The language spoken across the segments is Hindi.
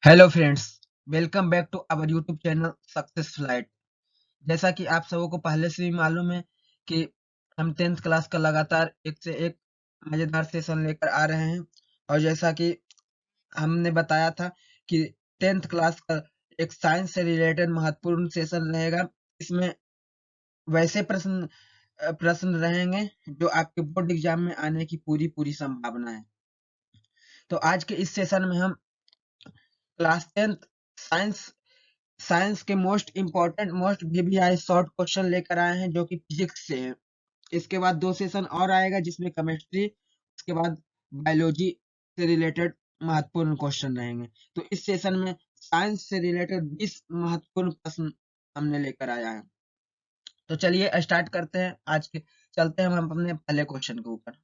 Hello friends, welcome back to our YouTube channel success flight. जैसा कि आप सबों को पहले से ही मालूम है कि हम 10th क्लास का लगातार एक से एक मजेदार सेशन लेकर आ रहे हैं। और जैसा कि हमने बताया था कि 10th क्लास का एक साइंस से रिलेटेड महत्वपूर्ण सेशन रहेगा। इसमें वैसे प्रश्न रहेंगे जो आपके बोर्ड एग्जाम में आने की पूरी पूरी संभावना है। तो आज के इस सेशन में हम क्लास 10th साइंस साइंस के most important most VVI short question लेकर आए हैं जो कि फिजिक्स से है। इसके बाद 2 सेशन और आएगा जिसमें केमिस्ट्री, उसके बाद बायोलॉजी से रिलेटेड महत्वपूर्ण क्वेश्चन रहेंगे। तो इस सेशन में साइंस से रिलेटेड 20 महत्वपूर्ण प्रश्न हमने लेकर आया है। तो चलिए स्टार्ट करते हैं। चलते हैं हम अपने पहले क्वेश्चन के ऊपर।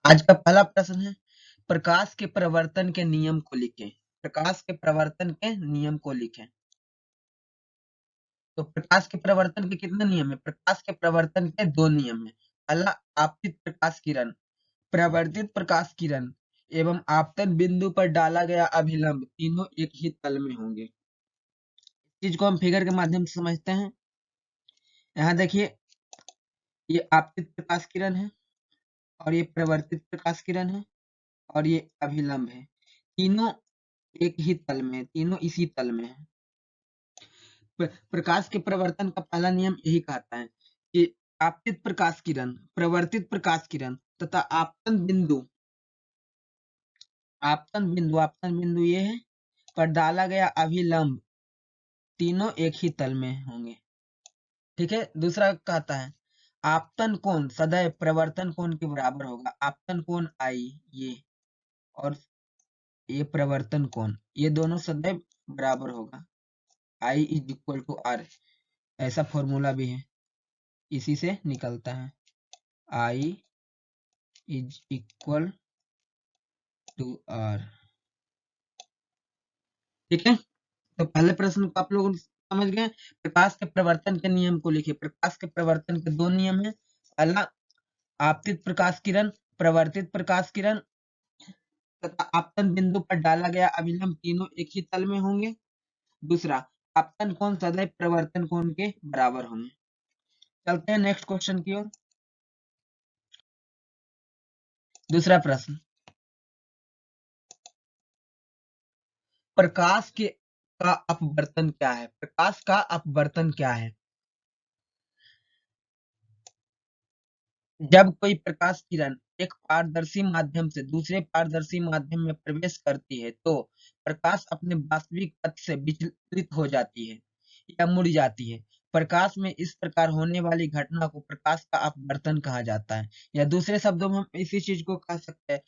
आज का पहला प्रश्न है, प्रकाश के प्रवर्तन के नियम को लिखें। प्रकाश के प्रवर्तन के नियम को लिखें। तो प्रकाश के प्रवर्तन के कितने नियम है? प्रकाश के प्रवर्तन के 2 नियम है। पहला, आपतित प्रकाश किरण, प्रवर्तित प्रकाश किरण एवं आपतन बिंदु पर डाला गया अभिलंब तीनों एक ही तल में होंगे। इस चीज को हम फिगर के माध्यम से समझते हैं। यहाँ देखिए, ये आपतित प्रकाश किरण है और ये प्रवर्तित प्रकाश किरण है और ये अभिलंब है। तीनों एक ही तल में है, तीनों इसी तल में है। प्रकाश के प्रवर्तन का पहला नियम यही कहता है कि आपतित प्रकाश किरण, प्रवर्तित प्रकाश किरण तथा आपतन बिंदु ये है पर डाला गया अभिलंब तीनों एक ही तल में होंगे। ठीक है। दूसरा कहता है, आपतन कोण सदैव प्रवर्तन कोण के बराबर होगा। आपतन कोण आई ये और ये प्रवर्तन कोण, ये दोनों सदैव बराबर होगा। I is equal to are, ऐसा फॉर्मूला भी है, इसी से निकलता है। I is equal to are. ठीक है। तो पहले प्रश्न को आप लोग समझ गए। प्रकाश के प्रवर्तन के नियम को लिखिए। प्रकाश के प्रवर्तन के 2 नियम है। पहला, आपतित प्रकाश किरण, प्रवर्तित प्रकाश किरण तथा आपतन बिंदु पर डाला गया अभिलंब तीनों एक ही तल में होंगे। दूसरा, आपतन कोण सदैव प्रवर्तन कोण के बराबर होंगे। चलते हैं नेक्स्ट क्वेश्चन की ओर। दूसरा प्रश्न, प्रकाश के का अपवर्तन क्या है? प्रकाश का अपवर्तन क्या है? जब कोई प्रकाश किरण एक पारदर्शी माध्यम से दूसरे पारदर्शी माध्यम में प्रवेश करती है तो प्रकाश अपने वास्तविक पथ से विचलित हो जाती है या मुड़ जाती है। प्रकाश में इस प्रकार होने वाली घटना को प्रकाश का अपवर्तन कहा जाता है। या दूसरे शब्दों में हम इसी चीज को कह सकते हैं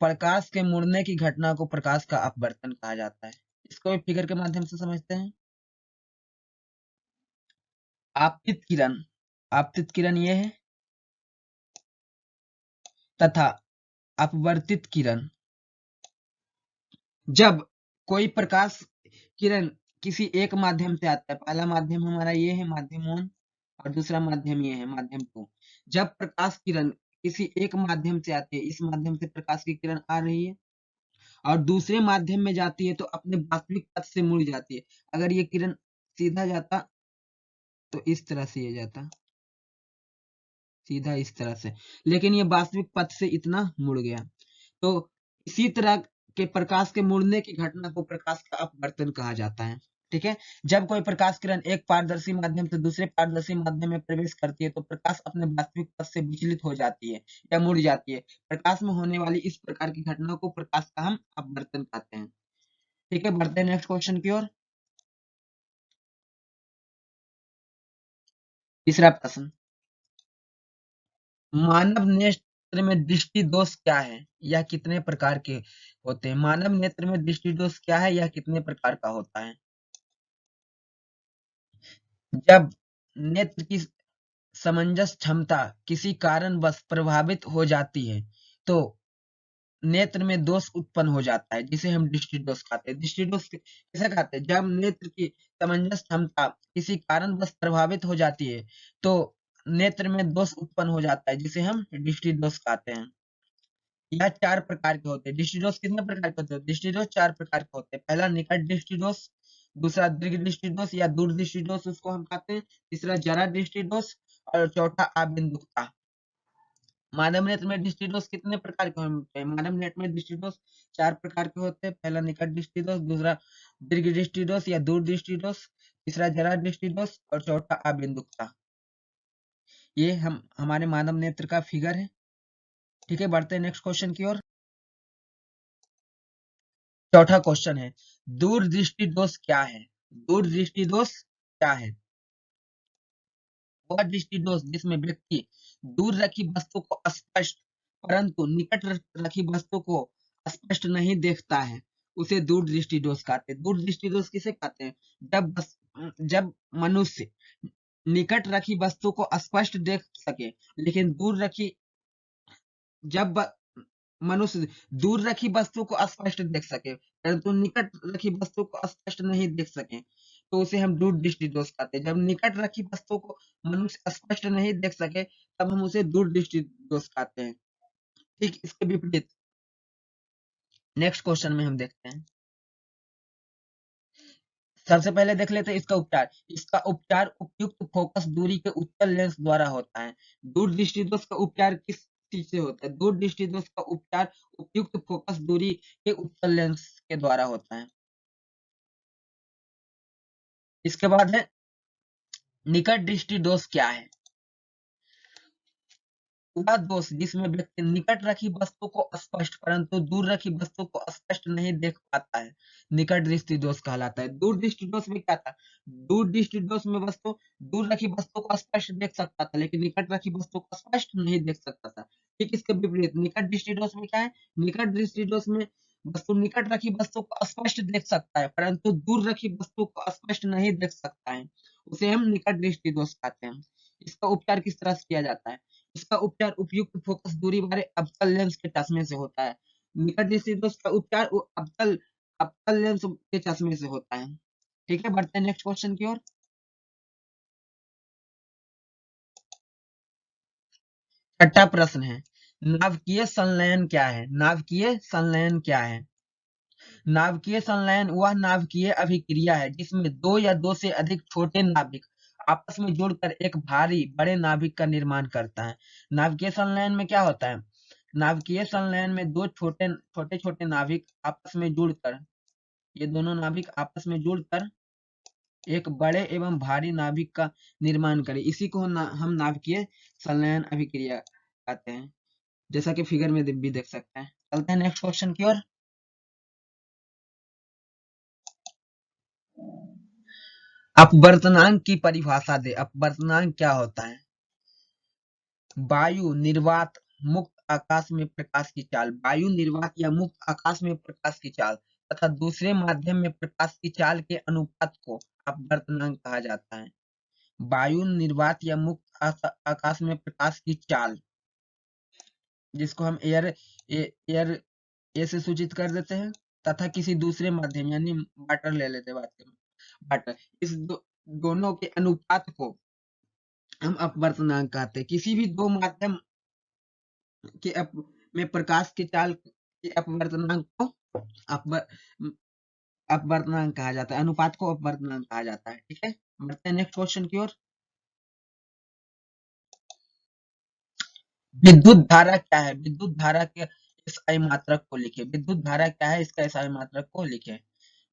प्रकाश के मुड़ने की घटना को प्रकाश का अपवर्तन कहा जाता है। इसको भी फिगर के माध्यम से समझते हैं। आपतित किरण, आपतित किरण ये है तथा अपवर्तित किरण, जब कोई प्रकाश किरण किसी एक माध्यम से आता है, पहला माध्यम हमारा ये है माध्यम 1 और दूसरा माध्यम ये है माध्यम 2। जब प्रकाश किरण किसी एक माध्यम से आती है, इस माध्यम से प्रकाश की किरण आ रही है और दूसरे माध्यम में जाती है तो अपने वास्तविक पथ से मुड़ जाती है। अगर ये किरण सीधा जाता तो इस तरह से ये जाता, सीधा इस तरह से, लेकिन ये वास्तविक पथ से इतना मुड़ गया। तो इसी तरह के प्रकाश के मुड़ने की घटना को प्रकाश का अपवर्तन कहा जाता है। ठीक है। जब कोई प्रकाश किरण एक पारदर्शी माध्यम से दूसरे पारदर्शी माध्यम में प्रवेश करती है तो प्रकाश अपने वास्तविक पथ से विचलित हो जाती है या मुड़ जाती है। प्रकाश में होने वाली इस प्रकार की घटना को प्रकाश का हम अपवर्तन कहते हैं। ठीक है, बढ़ते हैं नेक्स्ट क्वेश्चन की ओर। तीसरा प्रश्न, मानव नेत्र में दृष्टि दोष क्या है? यह कितने प्रकार के होते हैं? मानव नेत्र में दृष्टि दोष क्या है? यह कितने प्रकार का होता है? जब नेत्र की समंजस क्षमता किसी कारणवश प्रभावित हो जाती है तो नेत्र में दोष उत्पन्न हो जाता है, जिसे हम दृष्टि दोष कहते हैं। दृष्टि दोष कैसे कहते हैं? जब नेत्र की समंजस क्षमता किसी कारणवश प्रभावित हो जाती है तो नेत्र में दोष उत्पन्न हो जाता है, जिसे हम दृष्टि दोष कहते हैं। यह 4 प्रकार के होते हैं। दृष्टिदोष कितने प्रकार के होते हैं? दृष्टिदोष 4 प्रकार के होते हैं। पहला निकट दृष्टिदोष, दूसरा दीर्घ दृष्टिदोष या दूर दृष्टिदोष उसको हम कहते हैं, तीसरा जरा दृष्टिदोष और चौथा आबिंदुकता। मानव नेत्र में दृष्टिदोष कितने प्रकार के होते हैं? मानव नेत्र में दृष्टिदोष 4 प्रकार के होते हैं। पहला निकट दृष्टिदोष, दूसरा दीर्घ दृष्टिदोष या दूर दृष्टिदोष, तीसरा जरा दृष्टिदोष और चौथा आबिंदुकता। ये हमारे मानव नेत्र का फिगर है। ठीक है, बढ़ते हैं नेक्स्ट क्वेश्चन की ओर। चौथा क्वेश्चन है, दूर दृष्टि दोष क्या है? दूर दृष्टि दोष क्या है? वह दृष्टि दोष जिसमें व्यक्ति दूर रखी वस्तु को स्पष्ट परंतु निकट रखी वस्तु को स्पष्ट नहीं देखता है, उसे दूर दृष्टि दोष कहते हैं। दूर दृष्टि दोष किसे कहते हैं? जब मनुष्य निकट रखी वस्तु को स्पष्ट देख सके लेकिन दूर रखी जब मनुष्य दूर रखी वस्तु को स्पष्ट देख सके परंतु निकट रखी वस्तु को स्पष्ट नहीं देख सके तो उसे हम दूर दृष्टि दोष कहते हैं। जब निकट रखी वस्तु को मनुष्य स्पष्ट नहीं देख सके तब हम उसे दूर दृष्टि दोष कहते हैं। ठीक इसके विपरीत नेक्स्ट क्वेश्चन में हम देखते हैं। सबसे पहले देख लेते हैं इसका उपचार। इसका उपचार उपयुक्त फोकस दूरी के उत्तल लेंस द्वारा होता है। दूर दृष्टि दोष का उपचार किस चीज से होता है? दूर दृष्टि दोष का उपचार उपयुक्त फोकस दूरी के उत्तल लेंस के द्वारा होता है। इसके बाद है निकट दृष्टि दोष क्या है? वह दोष जिसमें व्यक्ति निकट रखी वस्तु को स्पष्ट परंतु दूर रखी वस्तु को स्पष्ट नहीं देख पाता है, निकट दृष्टि दोष कहलाता है। दूर दृष्टि दोष में क्या था? दूर दृष्टि दोष में वस्तु दूर रखी वस्तु को स्पष्ट देख सकता था लेकिन निकट रखी वस्तु को स्पष्ट नहीं देख सकता था। ठीक इसके विपरीत निकट दृष्टि दोष में क्या है? निकट दृष्टि दोष में वस्तु निकट रखी वस्तु को स्पष्ट देख सकता है परंतु दूर रखी वस्तु को स्पष्ट नहीं देख सकता है, उसे हम निकट दृष्टि दोष कहते हैं। इसका उपचार किस तरह से किया जाता है? इसका उपचार उपयुक्त फोकस दूरी वाले अवतल लेंस के चश्मे से होता है। निकट दृष्टि दोष का उपचार अवतल अवतल लेंस के चश्मे से होता है। ठीक है, बढ़ते हैं नेक्स्ट क्वेश्चन की ओर। छठा प्रश्न है, नाभिकीय संलयन क्या है? नाभिकीय संलयन क्या है? नाभिकीय संलयन वह नाभिकीय अभिक्रिया है जिसमें दो या दो से अधिक छोटे नाभिक आपस में जुड़कर एक भारी बड़े नाभिक का निर्माण करता है। नाभिकीय संलयन में क्या होता है? नाभिकीय संलयन में दो छोटे छोटे छोटे नाभिक आपस में जुड़कर ये दोनों नाभिक आपस में जुड़कर एक बड़े एवं भारी नाभिक का निर्माण करें, इसी को हम नाभिकीय संलयन अभिक्रिया कहते हैं, जैसा कि फिगर में भी देख सकते हैं। चलते हैं नेक्स्ट क्वेश्चन की ओर। अपवर्तनांक की परिभाषा दे। अपवर्तनांक क्या होता है? वायु निर्वात मुक्त आकाश में प्रकाश की चाल, वायु निर्वात या मुक्त आकाश में प्रकाश की चाल तथा दूसरे माध्यम में प्रकाश की चाल के अनुपात को अपवर्तनांक कहा जाता है। वायु निर्वात या मुक्त आकाश में प्रकाश की चाल, जिसको हम एयर ए से सूचित कर देते हैं, तथा किसी दूसरे माध्यम यानी वाटर ले लेते हैं, बात करें वाटर, इस दोनों के अनुपात को हम अपवर्तनांक कहते हैं। किसी भी दो माध्यम के में प्रकाश की चाल के अपवर्तनांक को अपवर्तनांक कहा जाता है, अनुपात को अपवर्तनांक कहा जाता है। ठीक है, बढ़ते हैं नेक्स्ट क्वेश्चन की ओर। विद्युत धारा क्या है? विद्युत धारा के SI मात्रक को लिखे। विद्युत धारा क्या है? इसका SI मात्रक को लिखे।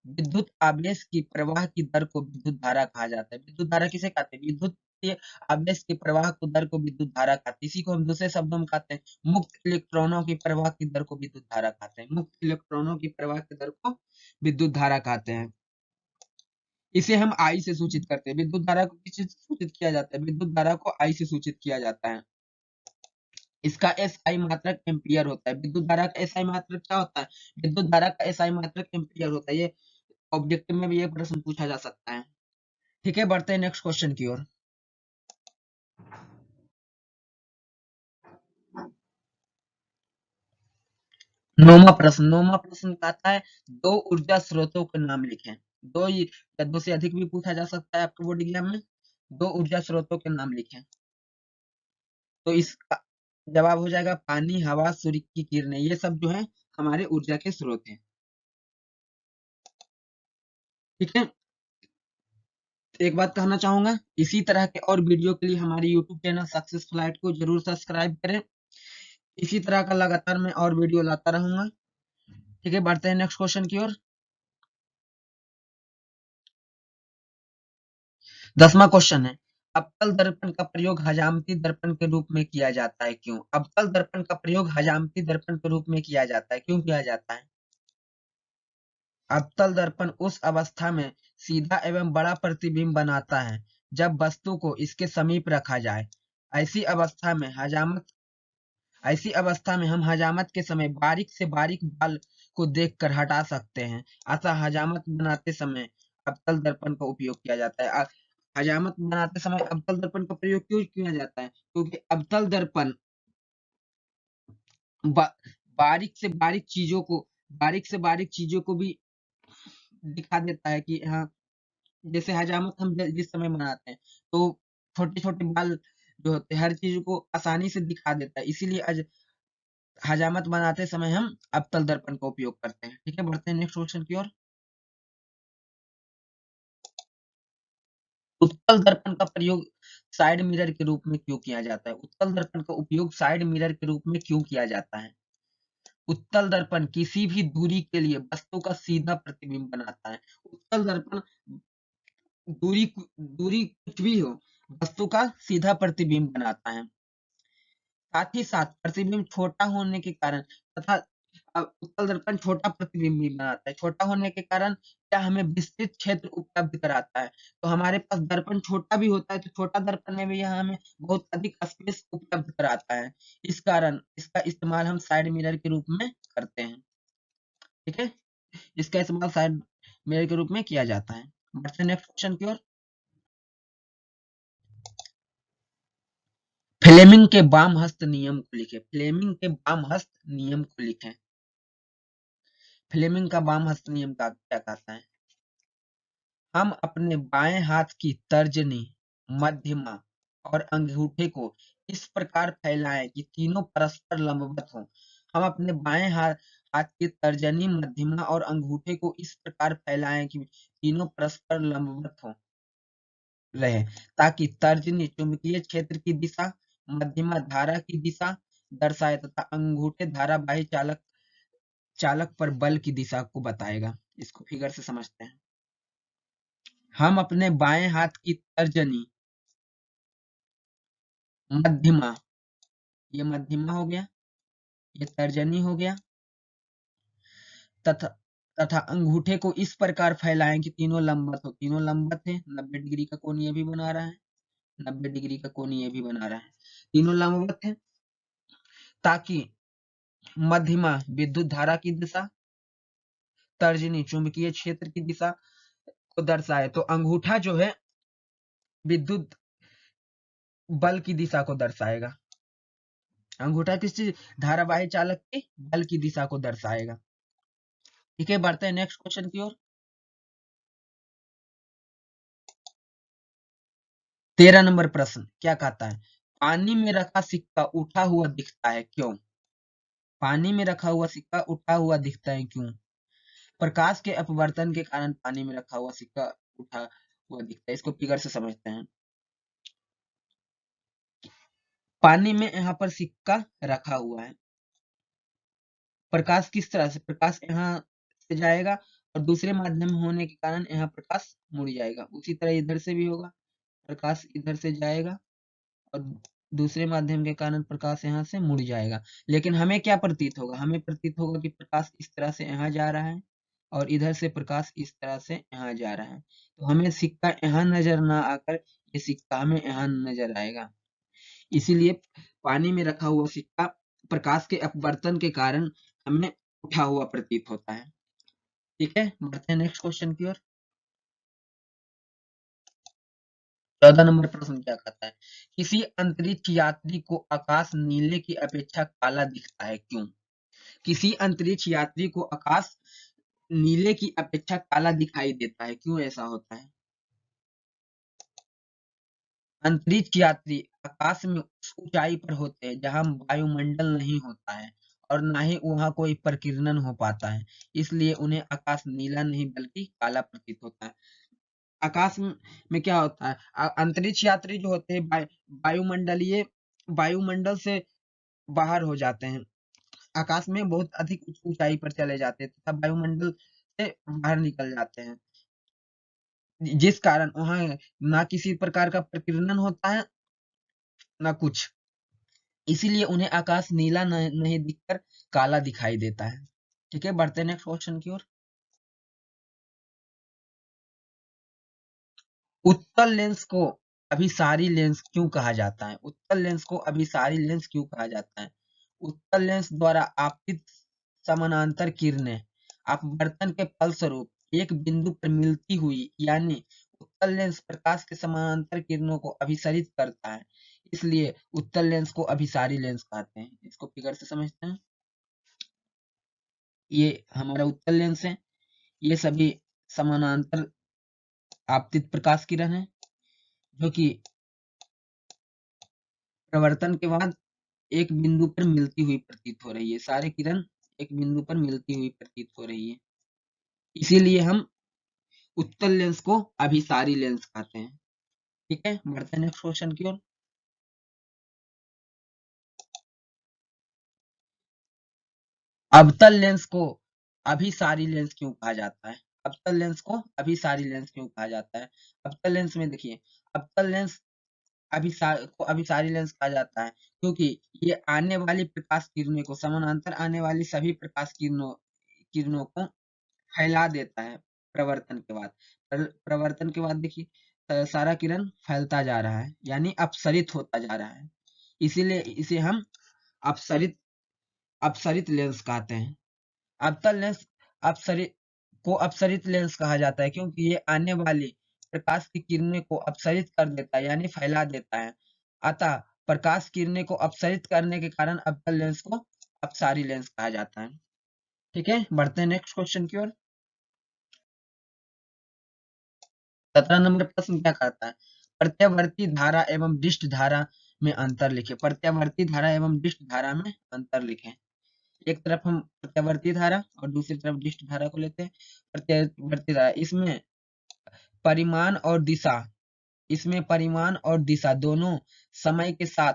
विद्युत आवेश की प्रवाह की दर को विद्युत धारा कहा जाता है। विद्युत धारा किसे कहते हैं? विद्युत आवेश के प्रवाह की दर को विद्युत धारा कहते हैं। इसी को हम दूसरे शब्दों में कहते हैं मुक्त इलेक्ट्रॉनों की प्रवाह की दर को विद्युत धारा कहते हैं। मुक्त इलेक्ट्रॉनों की प्रवाह की दर को विद्युत धारा कहते हैं। इसे हम I से सूचित करते हैं। विद्युत धारा को किससे सूचित किया जाता है? विद्युत धारा को I से सूचित किया जाता है। इसका SI मात्रक एम्पियर होता है। विद्युत धारा का SI मात्रक क्या होता है? विद्युत धारा का SI मात्रक एम्पियर होता है। ये ऑब्जेक्टिव में भी ये प्रश्न पूछा जा सकता है। ठीक है, बढ़ते हैं नेक्स्ट क्वेश्चन की ओर। नौवां प्रश्न कहता है दो ऊर्जा स्रोतों के नाम लिखें। दो या दो से अधिक भी पूछा जा सकता है आपके बोर्ड एग्जाम में। दो ऊर्जा स्रोतों के नाम लिखें। तो इसका जवाब हो जाएगा पानी, हवा, सूर्य की किरणें, ये सब जो है हमारे ऊर्जा के स्रोत हैं। ठीक है, एक बात कहना चाहूंगा, इसी तरह के और वीडियो के लिए हमारे यूट्यूब चैनल सक्सेस फ्लाइट को जरूर सब्सक्राइब करें। इसी तरह का लगातार मैं और वीडियो लाता रहूंगा। ठीक है, बढ़ते हैं नेक्स्ट क्वेश्चन की ओर। 10वां क्वेश्चन है, अवतल दर्पण का प्रयोग हजामती दर्पण के रूप में किया जाता है, क्यों? अवतल दर्पण का प्रयोग हजामती दर्पण के रूप में किया जाता है, क्यों किया जाता है? अवतल दर्पण उस अवस्था में सीधा एवं बड़ा प्रतिबिंब बनाता है जब वस्तु को इसके समीप रखा जाए। ऐसी अवस्था में हजामत ऐसी अवस्था में हम हजामत के समय बारीक से बारीक बाल को देखकर हटा सकते हैं। अतः हजामत बनाते समय अवतल दर्पण का उपयोग किया जाता है। हजामत बनाते समय अवतल दर्पण का प्रयोग क्यों किया जाता है? क्योंकि अवतल दर्पण बा, बारीक से बारीक चीजों को भी दिखा देता है कि हाँ, जैसे हजामत हम जिस समय बनाते हैं तो छोटे छोटे बाल जो होते हैं हर चीज को आसानी से दिखा देता है, इसीलिए हजामत बनाते समय हम अवतल दर्पण का उपयोग करते हैं। ठीक है, बढ़ते हैं नेक्स्ट क्वेश्चन की ओर। उत्तल दर्पण का प्रयोग साइड मिरर के रूप में क्यों किया जाता है? उत्तल दर्पण का उपयोग साइड मिरर के रूप में क्यों किया जाता है? उत्तल दर्पण किसी भी दूरी के लिए वस्तु का सीधा प्रतिबिंब बनाता है। उत्तल दर्पण दूरी दूरी कुछ भी हो, वस्तु का सीधा प्रतिबिंब बनाता है। साथ ही साथ प्रतिबिंब छोटा होने के कारण तथा उत्तल दर्पण छोटा प्रतिबिंब भी बनाता है। छोटा होने के कारण क्या हमें विस्तृत क्षेत्र उपलब्ध कराता है। तो हमारे पास दर्पण छोटा भी होता है तो छोटा दर्पण में भी यह हमें बहुत अधिक स्पेस उपलब्ध कराता है। इस कारण इसका इस्तेमाल हम साइड मिरर के रूप में करते हैं। ठीक है, इसका इस्तेमाल साइड मिरर के रूप में किया जाता है। बढ़ते हैं नेक्स्ट क्वेश्चन की ओर। फ्लेमिंग के वाम हस्त नियम को लिखें। फ्लेमिंग के वाम हस्त नियम को लिखें। फ्लेमिंग का वाम हस्त नियम का क्या कहता है? हम अपने बाएं हाथ की तर्जनी, मध्यमा और अंगूठे को इस प्रकार फैलाएं कि तीनों परस्पर लंबवत हों। हम अपने बाएं हाथ की तर्जनी, मध्यमा और अंगूठे को इस प्रकार फैलाएं कि तीनों परस्पर लंबवत हों रहे, ताकि तर्जनी चुंबकीय क्षेत्र की दिशा, मध्यमा धारा की दिशा दर्शाए तथा अंगूठे धारावाही चालक चालक पर बल की दिशा को बताएगा। इसको फिगर से समझते हैं। हम अपने बाएं हाथ की तर्जनी, मध्यमा, ये मध्यमा हो गया, ये तर्जनी हो गया, तथा तथा अंगूठे को इस प्रकार फैलाएं कि तीनों लंबवत हो। तीनों लंबवत है, 90 डिग्री का कोण ये भी बना रहा है, 90 डिग्री का कोण ये भी बना रहा है, तीनों लंबवत है, ताकि मध्यमा विद्युत धारा की दिशा, तर्जनी चुंबकीय क्षेत्र की दिशा को दर्शाए। तो अंगूठा जो है विद्युत बल की दिशा को दर्शाएगा। अंगूठा किस चीज, धारावाही चालक के बल की दिशा को दर्शाएगा। ठीक है, बढ़ते हैं नेक्स्ट क्वेश्चन की ओर। 13 नंबर प्रश्न क्या कहता है? पानी में रखा सिक्का उठा हुआ दिखता है, क्यों? पानी में रखा हुआ सिक्का उठा हुआ दिखता है, क्यों? प्रकाश के अपवर्तन के कारण पानी में रखा हुआ सिक्का उठा हुआ दिखता है। इसको फिगर से समझते हैं। पानी में यहाँ पर सिक्का रखा हुआ है, प्रकाश किस तरह से, प्रकाश यहाँ से जाएगा और दूसरे माध्यम होने के कारण यहाँ प्रकाश मुड़ जाएगा। उसी तरह इधर से भी होगा, प्रकाश इधर से जाएगा और दूसरे माध्यम के कारण प्रकाश यहाँ से मुड़ जाएगा। लेकिन हमें क्या प्रतीत होगा? हमें प्रतीत होगा कि प्रकाश इस तरह से यहाँ जा रहा है और इधर से प्रकाश इस तरह से यहाँ जा रहा है। तो हमें सिक्का यहाँ नजर ना आकर ये सिक्का हमें यहाँ नजर आएगा। इसीलिए पानी में रखा हुआ सिक्का प्रकाश के अपवर्तन के कारण हमें उठा हुआ प्रतीत होता है। ठीक है, बढ़ते हैं नेक्स्ट क्वेश्चन की ओर। 14 नंबर प्रश्न क्या कहता है? किसी अंतरिक्ष यात्री को आकाश नीले की अपेक्षा काला दिखता है, क्यों? किसी अंतरिक्ष यात्री को आकाश नीले की अपेक्षा काला दिखाई देता है, क्यों ऐसा होता है? अंतरिक्ष यात्री आकाश में उस ऊंचाई पर होते हैं जहां वायुमंडल नहीं होता है और ना ही वहां कोई प्रकीर्णन हो पाता है, इसलिए उन्हें आकाश नीला नहीं बल्कि काला प्रतीत होता है। आकाश में क्या होता है, अंतरिक्ष यात्री जो होते हैं वायुमंडलीय वायुमंडल से बाहर हो जाते हैं, आकाश में बहुत अधिक ऊंचाई पर चले जाते हैं तथा वायुमंडल से बाहर निकल जाते हैं, जिस कारण वहां ना किसी प्रकार का प्रकीर्णन होता है ना कुछ, इसीलिए उन्हें आकाश नीला नहीं दिखकर काला दिखाई देता है। ठीक है, बढ़ते हैं नेक्स्ट क्वेश्चन की ओर। उत्तल लेंस को अभिसारी लेंस क्यों कहा जाता है? उत्तल लेंस को अभिसारी लेंस क्यों कहा जाता है? उत्तल लेंस द्वारा आपतित समानांतर किरणें अपवर्तन के फलस्वरूप एक बिंदु पर मिलती हुई, यानी उत्तल लेंस प्रकाश के समानांतर किरणों को अभिसरित करता है, इसलिए उत्तल लेंस को अभिसारी लेंस कहते हैं। इसको फिगर से समझते हैं। ये हमारा उत्तल लेंस है, ये सभी समानांतर आपतित प्रकाश किरण है जो कि प्रवर्तन के बाद एक बिंदु पर मिलती हुई प्रतीत हो रही है। सारे किरण एक बिंदु पर मिलती हुई प्रतीत हो रही है, इसीलिए हम उत्तल लेंस को अभिसारी लेंस कहते हैं। ठीक है, बढ़ते हैं नेक्स्ट क्वेश्चन की ओर। अवतल लेंस को अभिसारी लेंस क्यों कहा जाता है? अवतल लेंस को अभिसारी लेंस क्यों कहा जाता है? अवतल लेंस में देखिए, अवतल लेंस को अभिसारी लेंस कहा जाता है क्योंकि ये आने वाली प्रकाश किरणों को, समानांतर आने वाली सभी प्रकाश किरणों किरणों को फैला देता है प्रवर्तन के बाद। प्रवर्तन के बाद देखिए सारा किरण फैलता जा रहा है, यानी अपसरित होता जा रहा है, इसीलिए इसे हम अपसरित अपसरित लेंस कहते हैं। अवतल लेंस अपसरित अपसरित लेंस कहा जाता है क्योंकि ये आने वाली प्रकाश की किरणें को अपसरित कर देता है, यानी फैला देता है। अतः प्रकाश किरणें को अपसरित करने के कारण अवतल लेंस को अपसारी लेंस कहा जाता है। ठीक है, बढ़ते हैं नेक्स्ट क्वेश्चन की ओर। 17 नंबर प्रश्न क्या कहता है? प्रत्यावर्ती धारा एवं डिस्ट धारा में अंतर लिखे। प्रत्यावर्ती धारा एवं डिस्ट धारा में अंतर लिखें। एक तरफ हम प्रत्यावर्ती धारा और दूसरी तरफ डिस्ट धारा को लेते हैं। प्रत्यावर्ती धारा, परिमाण और दिशा इसमें परिमाण और दिशा दोनों समय के साथ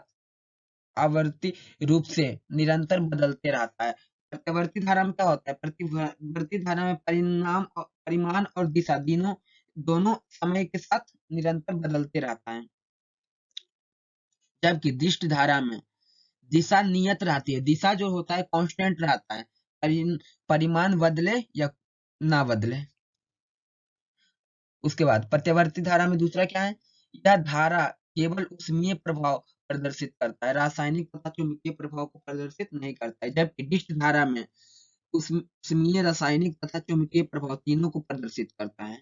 आवर्ती रूप से निरंतर बदलते रहता है। प्रत्यावर्ती धारा में क्या होता है? प्रतिवर्ती धारा में परिमाण और दिशा दोनों समय के साथ निरंतर बदलते रहता है, जबकि दिष्ट धारा में दिशा नियत रहती है। दिशा जो होता है कांस्टेंट रहता है, परिमाण बदले या ना बदले। उसके बाद प्रत्यावर्ती धारा में दूसरा क्या है? यह धारा केवल ऊष्मीय प्रभाव प्रदर्शित करता है, रासायनिक तथा चुंबकीय प्रभाव को प्रदर्शित नहीं करता है, जबकि डिष्ट धारा में ऊष्मीय, रासायनिक तथा चुंबकीय प्रभाव तीनों को प्रदर्शित करता है।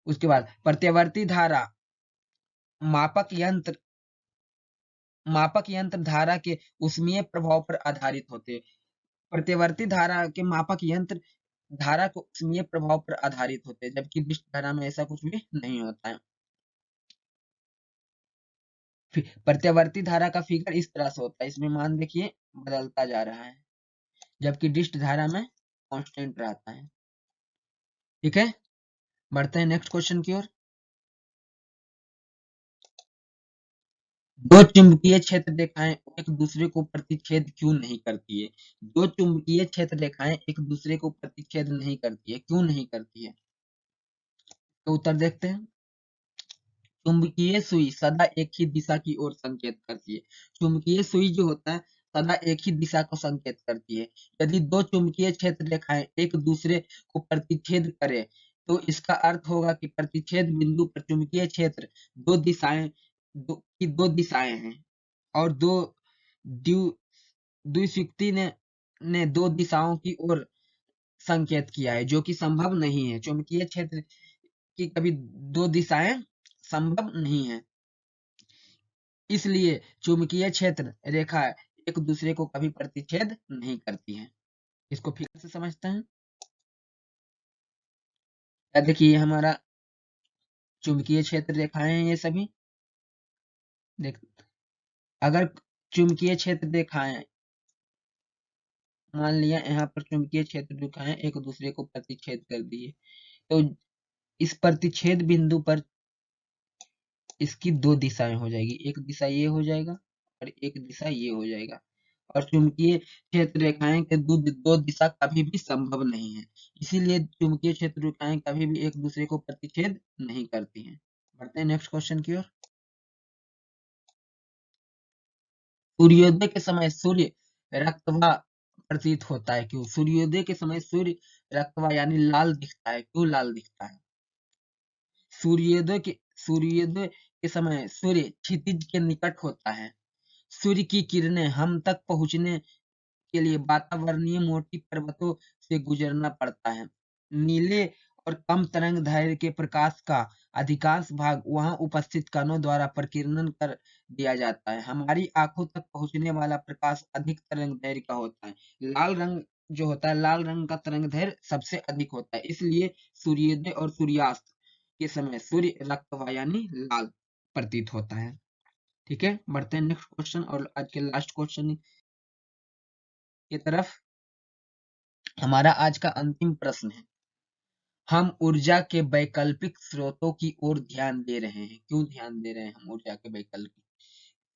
उसके बाद प्रत्यावर्ती धारा मापक यंत्र मापक यंत्र धारा के ऊष्मीय प्रभाव पर आधारित होते हैं। प्रत्यावर्ती धारा के मापक यंत्र धारा को ऊष्मीय प्रभाव पर आधारित होते हैं, जबकि डिष्ट धारा में ऐसा कुछ भी नहीं होता है। प्रत्यावर्ती धारा का फिगर इस तरह से होता है, इसमें मान देखिए बदलता जा रहा है, जबकि डिष्ट धारा में कांस्टेंट रहता है। ठीक है, बढ़ते हैं नेक्स्ट क्वेश्चन की ओर। दो चुंबकीय क्षेत्र रेखाएं एक दूसरे को प्रतिच्छेद क्यों नहीं करती है? दो चुंबकीय क्षेत्र रेखाएं एक दूसरे को प्रतिच्छेद नहीं करती है, क्यों नहीं करती है? तो उत्तर देखते हैं। चुंबकीय सुई सदा एक ही दिशा की ओर संकेत करती है। चुंबकीय सुई जो होता है सदा एक ही दिशा को संकेत करती है। यदि दो चुंबकीय क्षेत्र रेखाएं एक दूसरे को प्रतिच्छेद करें तो इसका अर्थ होगा कि प्रतिच्छेद बिंदु पर चुंबकीय क्षेत्र दो दिशाएं हैं और द्विसूक्ति ने दो दिशाओं की ओर संकेत किया है, जो कि संभव नहीं है। चुंबकीय क्षेत्र की कभी दो दिशाएं संभव नहीं है, इसलिए चुंबकीय क्षेत्र रेखा एक दूसरे को कभी प्रतिच्छेद नहीं करती है। इसको फिर से समझते हैं। देखिए हमारा चुंबकीय क्षेत्र रेखाएं हैं ये सभी, देख, अगर चुंबकीय क्षेत्र देखा है, मान लिया यहाँ पर चुंबकीय क्षेत्र देखा है, एक दूसरे को प्रतिच्छेद कर दिए, तो इस प्रतिच्छेद बिंदु पर इसकी दो दिशाएं हो जाएगी, एक दिशा ये हो जाएगा और एक दिशा ये हो जाएगा। और चुंबकीय क्षेत्र रेखाएं के दो दिशा कभी भी संभव नहीं है, इसीलिए चुंबकीय क्षेत्र रेखाएं कभी भी एक दूसरे को प्रतिच्छेद नहीं करती हैं। बढ़ते हैं नेक्स्ट क्वेश्चन की ओर। सूर्योदय के समय सूर्य रक्तवा प्रतीत होता है, क्यों? सूर्योदय के समय सूर्य रक्तवा यानी लाल दिखता है, क्यों लाल दिखता है? सूर्योदय के समय सूर्य क्षितिज के निकट होता है। सूर्य की किरणें हम तक पहुंचने के लिए वातावरणीय मोटी पर्वतों से गुजरना पड़ता है। नीले और कम तरंग दैर्घ्य के प्रकाश का अधिकांश भाग वहां उपस्थित कणों द्वारा प्रकीर्णन कर दिया जाता है। हमारी आंखों तक पहुंचने वाला प्रकाश अधिक तरंग दैर्घ्य का होता है। लाल रंग जो होता है, लाल रंग का तरंग दैर्घ्य सबसे अधिक होता है, इसलिए सूर्योदय और सूर्यास्त के समय सूर्य रक्तवा यानी लाल प्रतीत होता है। ठीक है, बढ़ते हैं नेक्स्ट क्वेश्चन और आज के लास्ट क्वेश्चन की तरफ। हमारा आज का अंतिम प्रश्न है, हम ऊर्जा के वैकल्पिक स्रोतों की ओर ध्यान दे रहे हैं, क्यों ध्यान दे रहे हैं हम ऊर्जा के वैकल्पिक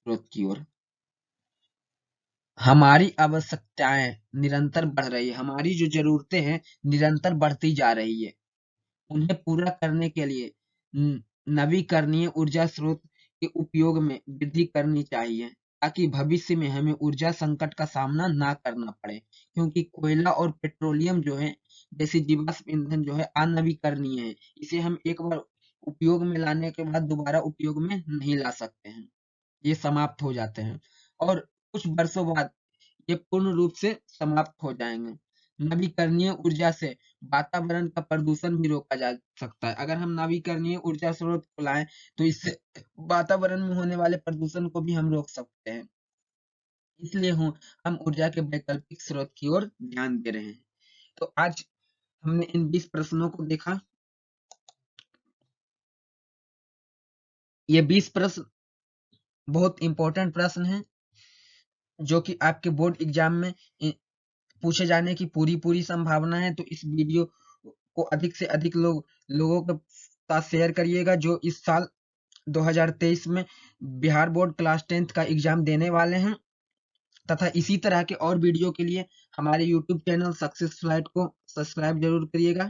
स्रोत की ओर? हमारी आवश्यकताएं निरंतर बढ़ रही है, हमारी जो जरूरतें हैं निरंतर बढ़ती जा रही है, उन्हें पूरा करने के लिए नवीकरणीय ऊर्जा स्रोत के उपयोग में वृद्धि करनी चाहिए, ताकि भविष्य में हमें ऊर्जा संकट का सामना ना करना पड़े, क्योंकि कोयला और पेट्रोलियम जो है जैसे जीवाश्म ईंधन जो है अनवीकरणीय है, इसे हम एक बार उपयोग में लाने के बाद दोबारा उपयोग में नहीं ला सकते हैं, ये समाप्त हो जाते हैं और कुछ वर्षों बाद ये पूर्ण रूप से समाप्त हो जाएंगे। नवीकरणीय ऊर्जा से वातावरण का प्रदूषण भी रोका जा सकता है। अगर हम नवीकरणीय ऊर्जा स्रोत को लाएं तो इससे वातावरण में होने वाले प्रदूषण को भी हम रोक सकते हैं, इसलिए हम ऊर्जा के वैकल्पिक स्रोत की ओर ध्यान दे रहे हैं। तो आज हमने इन 20 प्रश्नों को देखा। ये 20 प्रश्न बहुत इंपॉर्टेंट प्रश्न हैं, जो कि आपके बोर्ड एग्जाम में पूछे जाने की पूरी संभावना है। तो इस वीडियो को अधिक से अधिक लोगों के साथ शेयर करिएगा, जो इस साल 2023 में बिहार बोर्ड क्लास 10th का एग्जाम देने वाले हैं। तथा इसी तरह के और वीडियो के लिए हमारे यूट्यूब चैनल सक्सेस फ्लाइट को सब्सक्राइब जरूर करिएगा।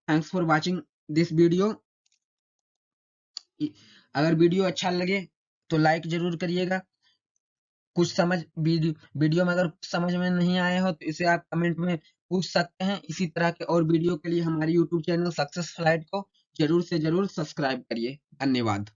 Thanks for watching this video. अगर वीडियो अच्छा लगे तो लाइक जरूर करिएगा। कुछ वीडियो में अगर कुछ समझ में नहीं आया हो तो इसे आप कमेंट में पूछ सकते हैं। इसी तरह के और वीडियो के लिए हमारे यूट्यूब चैनल सक्सेस फ्लाइट को जरूर से जरूर सब्सक्राइब करिए। धन्यवाद।